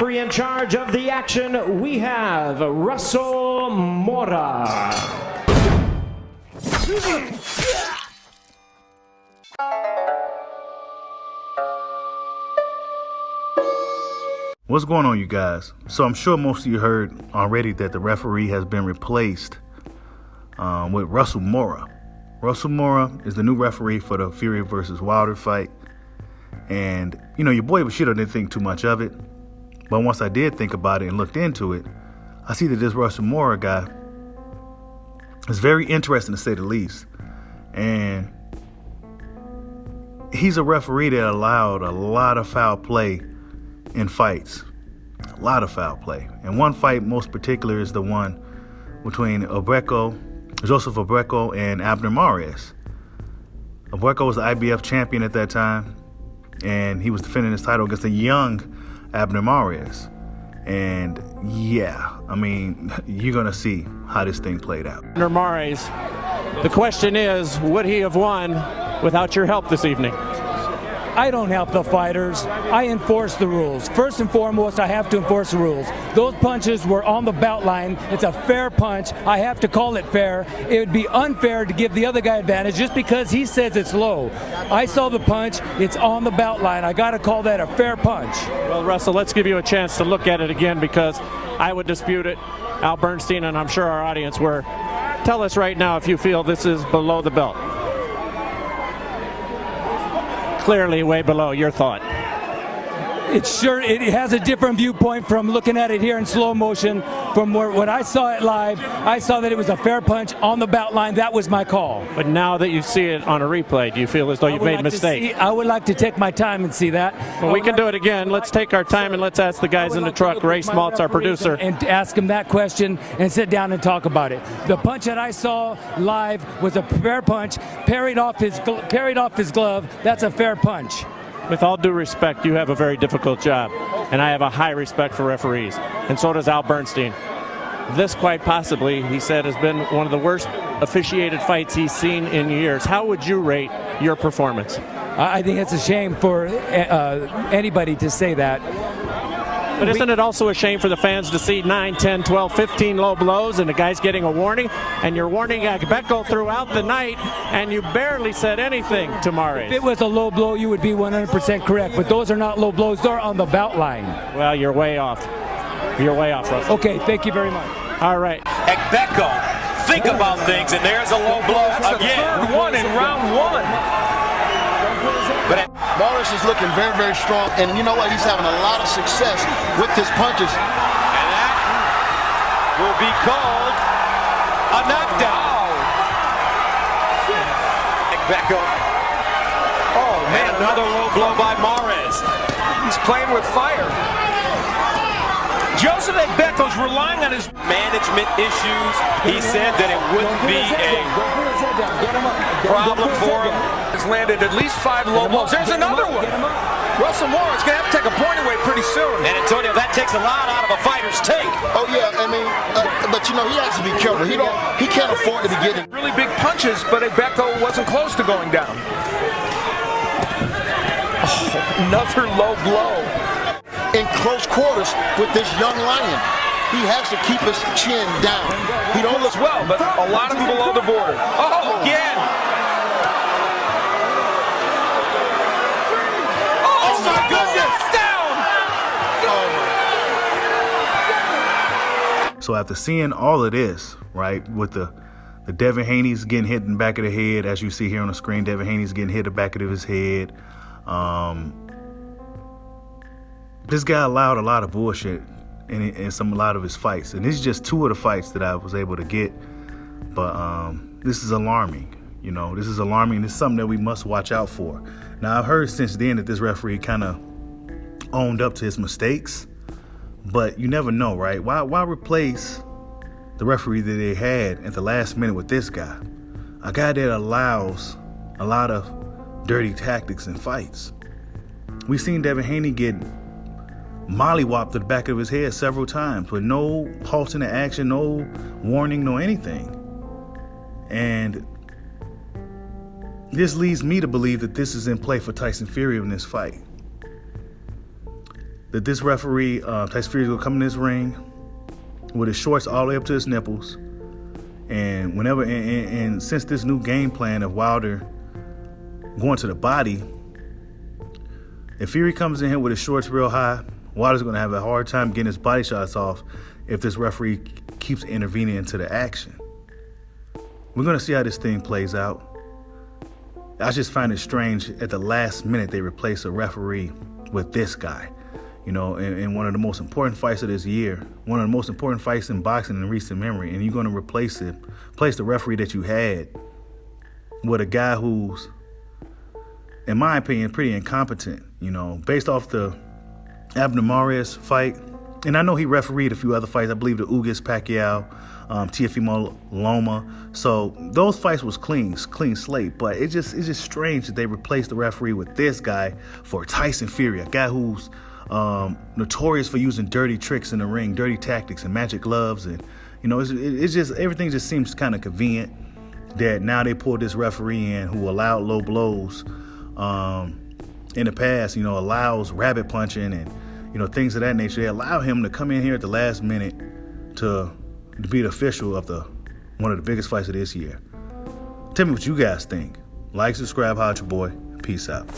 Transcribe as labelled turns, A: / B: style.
A: In charge of the action, we have Russell Mora.
B: What's going on, you guys? So I'm sure most of you heard already that the referee has been replaced with Russell Mora. Russell Mora is the new referee for the Fury versus Wilder fight. And, you know, your boy Bushido didn't think too much of it. But once I did think about it and looked into it, I see that this Russell Mora guy is very interesting, to say the least. And he's a referee that allowed a lot of foul play in fights. A lot of foul play. And one fight most particular is the one between Joseph Obreco and Abner Mares. Obreco was the IBF champion at that time, and he was defending his title against a young Abner Mares. And yeah, I mean, you're going to see how this thing played out.
C: Abner Mares, the question is, would he have won without your help this evening?
D: I don't help the fighters. I enforce the rules. First and foremost, I have to enforce the rules. Those punches were on the belt line. It's a fair punch. I have to call it fair. It would be unfair to give the other guy advantage just because he says it's low. I saw the punch. It's on the belt line. I got to call that a fair punch.
C: Well, Russell, let's give you a chance to look at it again, because I would dispute it. Al Bernstein, and I'm sure our audience were. Tell us right now if you feel this is below the belt. Clearly way below. Your thought?
D: It has a different viewpoint from looking at it here in slow motion. From when I saw it live, I saw that it was a fair punch on the belt line. That was my call.
C: But now that you see it on a replay, do you feel as though you've made a mistake?
D: I would like to take my time and see that.
C: Well, we can do it again. Let's take our time and let's ask the guys in the truck. Ray Smaltz, our producer.
D: And ask him that question and sit down and talk about it. The punch that I saw live was a fair punch, parried off his glove. That's a fair punch.
C: With all due respect, you have a very difficult job, and I have a high respect for referees, and so does Al Bernstein. This, quite possibly, he said, has been one of the worst officiated fights he's seen in years. How would you rate your performance?
D: I think it's a shame for anybody to say that.
C: But isn't it also a shame for the fans to see 9, 10, 12, 15 low blows and the guy's getting a warning, and you're warning Agbeko throughout the night, and you barely said anything to Mares?
D: If it was a low blow, you would be 100% correct, but those are not low blows. They're on the belt line.
C: Well, you're way off. You're way off, Russell.
D: Okay, thank you very much.
C: All right.
E: Agbeko, think about things, and there's a low blow again.
F: Third one in round one.
E: But
G: Morris is looking very, very strong, and you know what? He's having a lot of success with his punches.
E: And that will be called a knockdown. Agbeko.
F: Oh, man,
E: Another low blow by Mares.
F: he's playing with fire. Joseph Agbeko's relying on his
E: Management issues. He said that it wouldn't be a problem for him.
F: has landed at least 5 low blows. There's another one. Russell Mora is going to have to take a point away pretty soon.
E: And Antonio, that takes a lot out of a fighter's take.
G: Oh yeah, I mean, but you know he has to be careful. He can't afford to be getting
F: Really big punches, but Agbeko wasn't close to going down. Oh, another low blow.
G: in close quarters with this young lion. He has to keep his chin down.
F: He don't look well, but a lot of them below the border. Oh, again. Oh, my goodness, down.
B: So after seeing all of this, right, with the Devin Haney's getting hit in the back of the head, as you see here on the screen, Devin Haney's getting hit in the back of his head. This guy allowed a lot of bullshit in a lot of his fights. And this is just 2 of the fights that I was able to get. But this is alarming. You know, this is alarming. It's something that we must watch out for. Now, I've heard since then that this referee kind of owned up to his mistakes. But you never know, right? Why replace the referee that they had at the last minute with this guy? A guy that allows a lot of dirty tactics in fights. We've seen Devin Haney get mollywopped to the back of his head several times with no halt in the action, no warning, no anything. And this leads me to believe that this is in play for Tyson Fury in this fight. that this referee, Tyson Fury, is gonna come in this ring with his shorts all the way up to his nipples. And whenever, and since this new game plan of Wilder going to the body, if Fury comes in here with his shorts real high, Wilder's gonna have a hard time getting his body shots off if this referee keeps intervening into the action. We're gonna see how this thing plays out. I just find it strange at the last minute they replace a referee with this guy. You know, in one of the most important fights of this year, one of the most important fights in boxing in recent memory, and you're going to replace the referee that you had with a guy who's, in my opinion, pretty incompetent. You know, based off the Abner Mares fight, and I know he refereed a few other fights. I believe the Ugas Pacquiao, Teofimo Loma. So those fights was clean slate. But it's just strange that they replaced the referee with this guy for Tyson Fury, a guy who's notorious for using dirty tricks in the ring, dirty tactics and magic gloves, and you know, it's just everything just seems kind of convenient that now they pulled this referee in who allowed low blows in the past, you know, allows rabbit punching and you know, things of that nature. They allow him to come in here at the last minute to be the official of one of the biggest fights of this year. Tell me what you guys think. Like, subscribe, holla at your boy. Peace out.